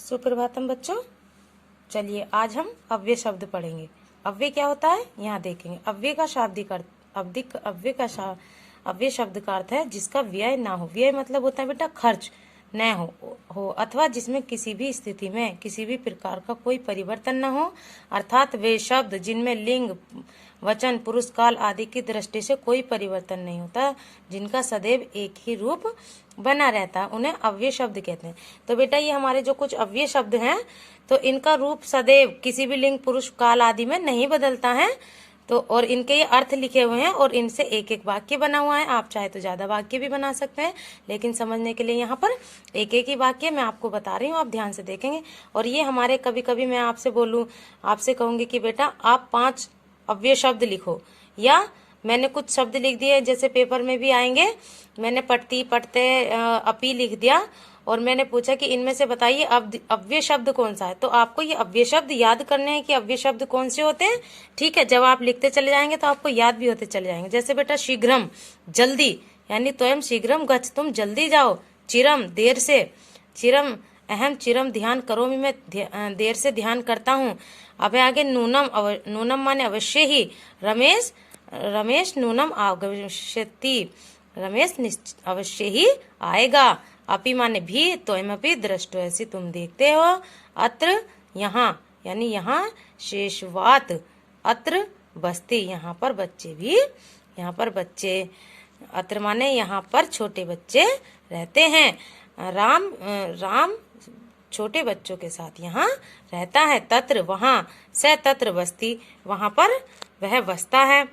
सुप्रभातम बच्चों। चलिए आज हम अव्यय शब्द पढ़ेंगे। अव्यय क्या होता है यहाँ देखेंगे। अव्यय का शाब्दिक अर्थ अव्यय शब्द का अर्थ है जिसका व्यय ना हो। व्यय मतलब होता है बेटा खर्च न हो अथवा जिसमें किसी भी स्थिति में किसी भी प्रकार का कोई परिवर्तन न हो, अर्थात वे शब्द जिनमें लिंग वचन पुरुष काल आदि की दृष्टि से कोई परिवर्तन नहीं होता, जिनका सदैव एक ही रूप बना रहता है, उन्हें अव्यय शब्द कहते हैं। तो बेटा ये हमारे जो कुछ अव्यय शब्द हैं तो इनका रूप सदैव किसी भी लिंग पुरुष काल आदि में नहीं बदलता है। तो और इनके ये अर्थ लिखे हुए हैं और इनसे एक एक वाक्य बना हुआ है। आप चाहे तो ज्यादा वाक्य भी बना सकते हैं, लेकिन समझने के लिए यहाँ पर एक एक ही वाक्य मैं आपको बता रही हूँ, आप ध्यान से देखेंगे। और ये हमारे कभी कभी मैं आपसे कहूंगी कि बेटा आप 5 अव्यय शब्द लिखो, या मैंने कुछ शब्द लिख दिए जैसे पेपर में भी आएंगे। मैंने पढ़ती पढ़ते अपी लिख दिया और मैंने पूछा कि इनमें से बताइए अव्यय शब्द कौन सा है। तो आपको ये अव्यय शब्द याद करने हैं कि अव्यय शब्द कौन से होते हैं। ठीक है, जब आप लिखते चले जाएंगे तो आपको याद भी होते चले जाएंगे। जैसे बेटा शीघ्रम जल्दी, यानी त्वयं शीघ्रम गच्छ, तुम जल्दी जाओ। चिरम देर से, चिरम अहम चिरम ध्यान करो, मैं देर से ध्यान करता हूँ। अब आगे नूनम, नूनम माने अवश्य ही। रमेश नूनम आगमिष्यति, रमेश अवश्य ही आएगा। अपि माने भी, त्वयमपि दृष्टो, ऐसी तुम देखते हो। अत्र यहाँ, यानी यहाँ। शेषवात अत्र बस्ती, यहाँ पर बच्चे भी, यहाँ पर बच्चे। अत्र माने यहाँ पर छोटे बच्चे रहते हैं। राम छोटे बच्चों के साथ यहाँ रहता है। तत्र वहाँ, स तत्र बस्ती, वहाँ पर वह बसता है,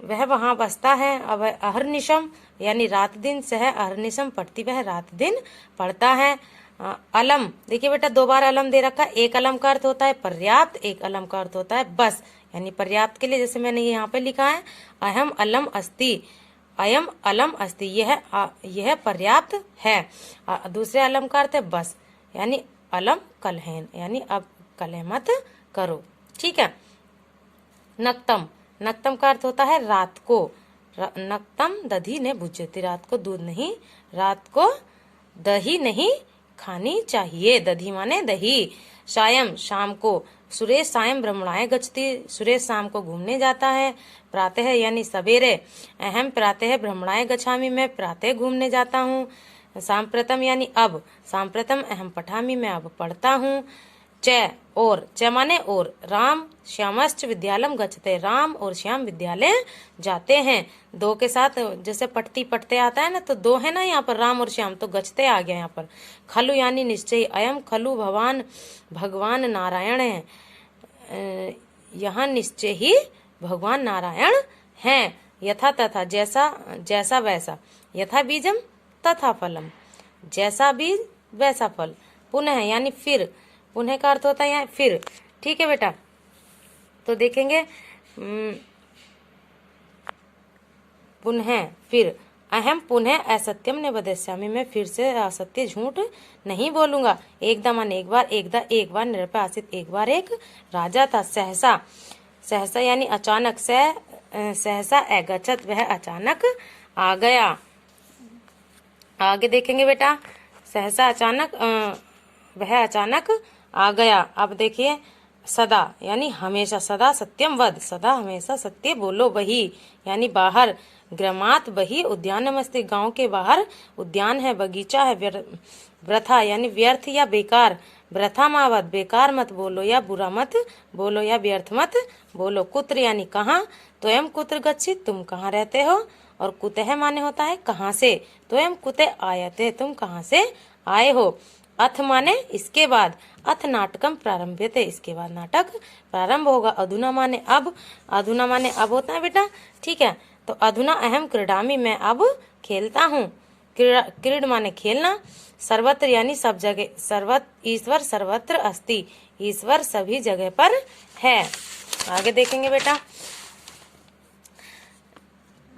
वह वहाँ बसता है। अब अहर्निशम यानी रात दिन, सह अहर्निशम पढ़ती, वह रात दिन पढ़ता है। अलम, देखिए बेटा 2 बार अलम दे रखा है। एक अलम का अर्थ होता है पर्याप्त, एक अलम का अर्थ होता है बस, यानी पर्याप्त के लिए जैसे मैंने यहाँ पे लिखा है अहम अलम अस्ति, अयम अलम अस्ति, यह पर्याप्त है। दूसरे अलम का अर्थ है बस, यानी अलम कलहन, यानी अब कलह मत करो। ठीक है। नक्तम, नक्तम का अर्थ होता है रात को। नक्तम दधी ने भुज्यति, रात को दूध नहीं, रात को दही नहीं खानी चाहिए। दधी माने दही। सायं शाम को, सुरेश सायं भ्रमणाय गच्छति, सुरेश शाम को घूमने जाता है। प्रातः यानी सवेरे, अहम प्रातः भ्रमणाय गच्छामि, मैं प्रातः घूमने जाता हूँ। सांप्रतम यानी अब, सांप्रतम अहम पठामि, मैं अब पढ़ता हूँ। च और, च माने और। राम श्यामश्च विद्यालयम गच्छते, राम और श्याम विद्यालय जाते हैं। 2 के साथ जैसे पढ़ती पढ़ते आता है ना, तो 2 है ना यहाँ पर, राम और श्याम, तो गच्छते आ गया यहाँ पर। खलु यानी निश्चय, अयम खलु भगवान नारायण है, यहाँ निश्चय ही भगवान नारायण हैं। यथा तथा, जैसा जैसा वैसा। यथा बीजम तथा फलम, जैसा बीज वैसा फल। पुनः यानी फिर, पुनः का अर्थ होता है यहाँ फिर। ठीक है बेटा, तो देखेंगे पुनः फिर। अहम पुनः असत्यम ने वदिष्यामि, मैं फिर से असत्य झूठ नहीं बोलूंगा। एकदम माने एक बार, एक बार निरपरासित, एक बार एक राजा था। सहसा, सहसा यानी अचानक, सहसा अगच्छत, वह अचानक आ गया। आगे देखेंगे बेटा, सहसा अचानक, वह अचानक आ गया। अब देखिए सदा यानी हमेशा, सदा सत्यम वद, सदा हमेशा सत्य बोलो। वही यानी बाहर, ग्रामात बही उद्यानमस्ति, गांव के बाहर उद्यान है, बगीचा है। वृथा यानी व्यर्थ या बेकार, वृथा मावत, बेकार मत बोलो या बुरा मत बोलो या व्यर्थ मत बोलो। कुत्र यानी कहाँ, त्वयं कुत्र गच्छित, तुम कहाँ रहते हो। और कुतः माने होता है कहाँ से, त्वयं कुतः आयते, तुम कहाँ से आए हो। अथ माने इसके बाद, अथ नाटकम प्रारंभ्यते, इसके बाद नाटक प्रारंभ होगा। अधुना माने अब, अधुना माने अब होता है बेटा। ठीक है, तो अधुना अहम क्रीडामि, मैं अब खेलता हूँ। क्रीड माने खेलना। सर्वत्र यानी सब जगह, ईश्वर सर्वत्र अस्ति, ईश्वर सभी जगह पर है। आगे देखेंगे बेटा,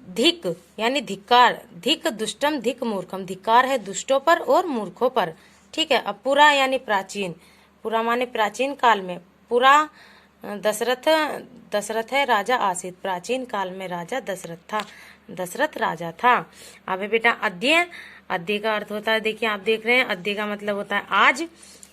धिक यानी धिक्कार, धिक दुष्टम धिक मूर्खम, धिक्कार है दुष्टों पर और मूर्खों पर। ठीक है। अब पुरा यानी प्राचीन, पुरा माने प्राचीन काल में। पुरा दशरथ है राजा आसीत, प्राचीन काल में राजा दशरथ था, दशरथ राजा था। अब बेटा अद्य, अद्य का अर्थ होता है, देखिए आप देख रहे हैं, अद्य का मतलब होता है आज।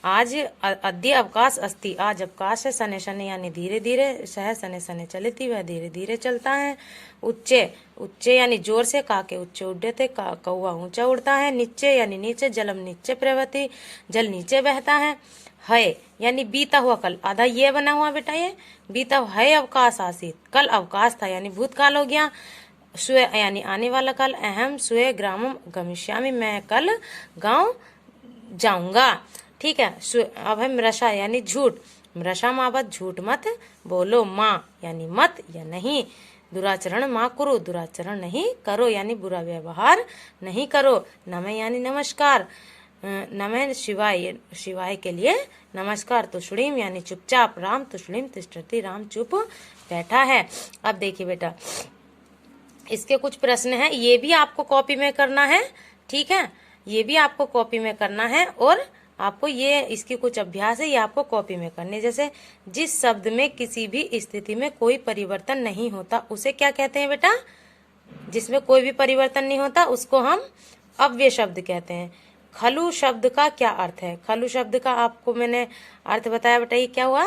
आज अद्य अवकाश अस्ति, आज अवकाश है। शनै शनै यानी धीरे धीरे, सह शनै शनै चलती, वह धीरे धीरे चलता है। उच्चे, उच्चे यानी जोर से, काके उच्चे उड्डते, कौवा ऊंचा उड़ता है। नीचे यानी नीचे, जलम नीचे प्रवहति, जल नीचे बहता है। है यानी बीता हुआ कल, आधा ये बना हुआ बेटा, ये बीता हुआ है अवकाश आसित, कल अवकाश था यानी भूतकाल हो गया। स्वे यानी आने वाला काल, अहम स्वे ग्रामम गमिष्यामि, मैं कल गांव जाऊंगा। ठीक है। अब है मृषा यानी झूठ, मृषा मावत, झूठ मत बोलो। माँ यानी मत या नहीं। दुराचरण माँ करो, दुराचरण नहीं करो यानी बुरा व्यवहार नहीं करो। नमः यानी नमस्कार, नमः शिवाय, शिवाय के लिए नमस्कार। तुष्णीम यानी चुपचाप, राम तुष्णीम तिष्ठति, राम चुप बैठा है। अब देखिए बेटा, इसके कुछ प्रश्न हैं, ये भी आपको कॉपी में करना है। ठीक है, ये भी आपको कॉपी में करना है, और आपको ये इसकी कुछ अभ्यास है, ये आपको कॉपी में करने। जैसे जिस शब्द में किसी भी स्थिति में कोई परिवर्तन नहीं होता उसे क्या कहते हैं बेटा? जिसमें कोई भी परिवर्तन नहीं होता उसको हम अव्यय शब्द कहते हैं। खलु शब्द का क्या अर्थ है? खलु शब्द का आपको मैंने अर्थ बताया बेटा, ये क्या हुआ?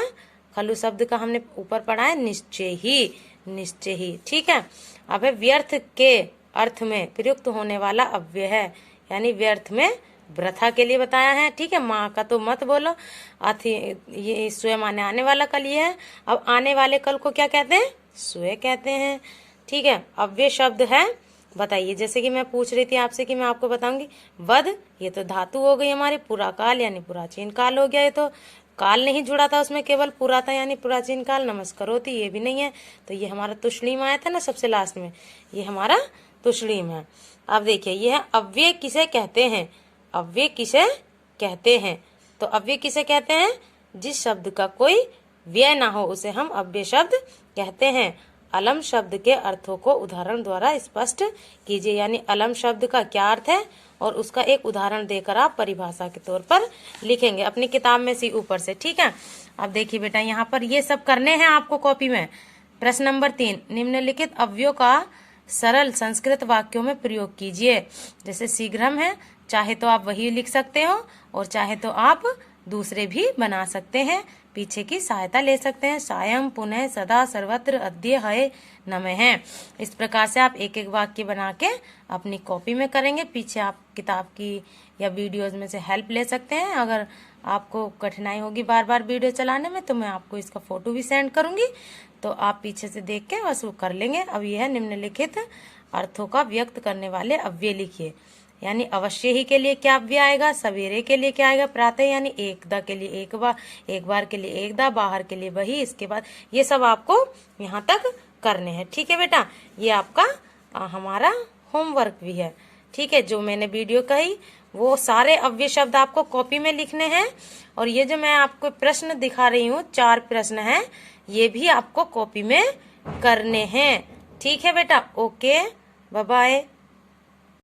खलु शब्द का हमने ऊपर पढ़ा है निश्चय ही, निश्चय ही। ठीक है। अब है व्यर्थ के अर्थ में प्रयुक्त होने वाला अव्यय है, यानी व्यर्थ में वृथा के लिए बताया है। ठीक है। माँ का तो मत बोलो, अथी ये स्वयं आने वाला कल ये है। अब आने वाले कल को क्या कहते हैं? स्वयं कहते हैं। ठीक है। अव्यय शब्द है, बताइए। जैसे कि मैं पूछ रही थी आपसे कि मैं आपको बताऊंगी। वध, ये तो धातु हो गई हमारी। पुरा काल यानी प्राचीन काल हो गया, ये तो काल नहीं जुड़ा था उसमें, केवल पुरा था यानी प्राचीन काल। नमस्करोति ये भी नहीं है, तो ये हमारा तुष्णीम आया था ना सबसे लास्ट में, ये हमारा तुष्णीम है। अब देखिए, ये है अव्यय किसे कहते हैं? अव्यय किसे कहते हैं? तो अव्यय किसे कहते हैं? जिस शब्द का कोई व्यय ना हो उसे हम अव्यय शब्द कहते हैं। अलम शब्द के अर्थों को उदाहरण द्वारा स्पष्ट कीजिए, यानी अलम शब्द का क्या अर्थ है और उसका एक उदाहरण देकर आप परिभाषा के तौर पर लिखेंगे अपनी किताब में से ऊपर से। ठीक है। अब देखिए बेटा, यहाँ पर ये सब करने हैं आपको कॉपी में। प्रश्न नंबर 3, निम्नलिखित अव्ययों का सरल संस्कृत वाक्यों में प्रयोग कीजिए। जैसे शीघ्रम है, चाहे तो आप वही लिख सकते हो और चाहे तो आप दूसरे भी बना सकते हैं, पीछे की सहायता ले सकते हैं। सायं, पुनः, सदा, सर्वत्र, अद्य, है, नमः है। इस प्रकार से आप एक एक वाक्य बना के अपनी कॉपी में करेंगे। पीछे आप किताब की या वीडियोज में से हेल्प ले सकते हैं। अगर आपको कठिनाई होगी बार बार वीडियो चलाने में तो मैं आपको इसका फोटो भी सेंड करूंगी, तो आप पीछे से देख के बस वो कर लेंगे। अब यह निम्नलिखित अर्थों का व्यक्त करने वाले अव्यय लिखिए, यानी अवश्य ही के लिए क्या अव्यय आएगा? सवेरे के लिए क्या आएगा? प्रातः, यानी एकदा के लिए एक बार के लिए एकदा, बाहर के लिए वही। इसके बाद ये सब आपको यहाँ तक करने हैं। ठीक है बेटा, ये आपका हमारा होमवर्क भी है। ठीक है। जो मैंने वीडियो कही वो सारे अव्यय शब्द आपको कॉपी में लिखने हैं, और ये जो मैं आपको प्रश्न दिखा रही हूँ 4 प्रश्न हैं, ये भी आपको कॉपी में करने हैं। ठीक है बेटा, ओके, बाय बाय।